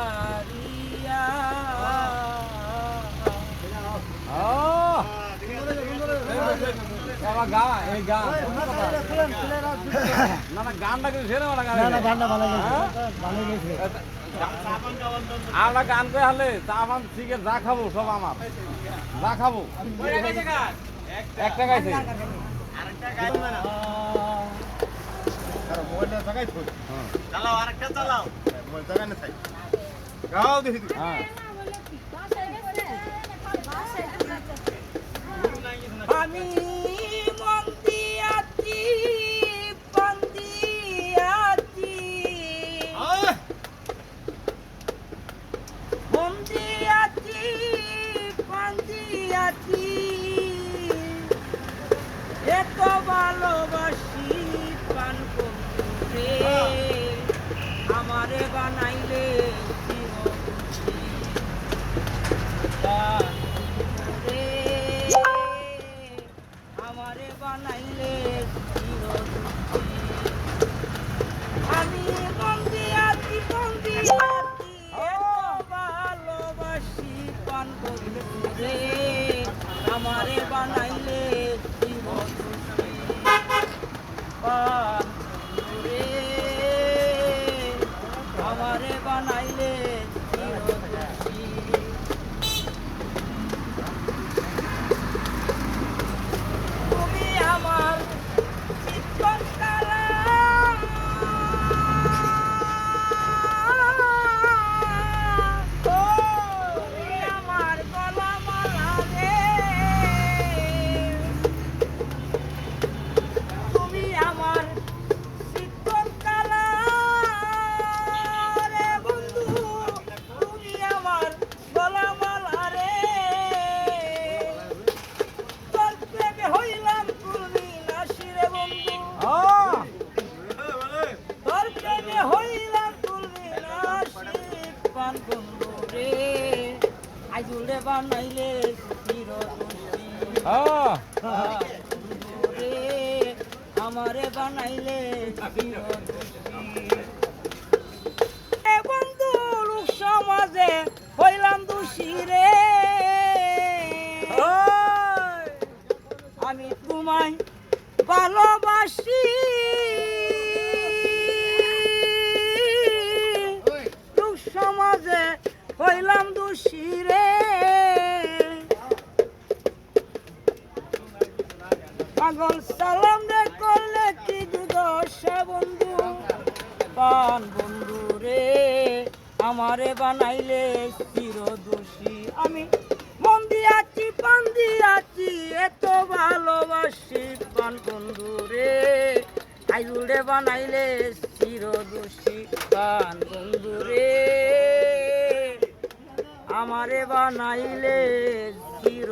কারিয়া গানটা কিন্তু আমরা গান করে হলে চা পান শিখে যা খাবো সব আমার যা খাবো একটা গাইছে চালাও আরেকটা চালাও মোবাইল জায়গা না থাই গাও দেখি তুই আমি মন দিয়াছি পান দিয়াছি মন দিয়াছি পান দিয়াছি এত ভালোবাসি পান করতে আমারে বানাইলে আমারে বানাইলে আমি বন্দি আছি ভালোবাসি পান করলে রে আমারে বানাইলে পান রে আমারে বানাইলে তুমি আমার চিত্তন কালা তুমি আমার গলা মালা রে তুমি আমার চিত্তন কালা রে বন্ধু তুমি আমার গলা মালা রে তোর প্রেমে হইলাম তুমি নাসিরে বন্ধু তোর প্রেমে হইলাম তুমি নাসি পান বন্ধু রে আইজুলে বানাইলে চিরদোষী রে আমারে বানাইলে চিরদোষী এ বন্ধু লোক সমাজে হইলাম দোষী রে আমি তোমায় ভালোবাসি লোক সমাজে হইলাম দোষী রে পাগল সালাম রে করলে কি দুদশা বন্ধু পান বন্ধু রে আমারে বানাইলে চিরদোষী আমি মন দিয়াছি পান দিয়াছি এত ভালোবাসি পান বন্ধু রে আইজুড়ে বানাইলে চিরদোষী পান বন্ধু রে আমারে বানাইলে চির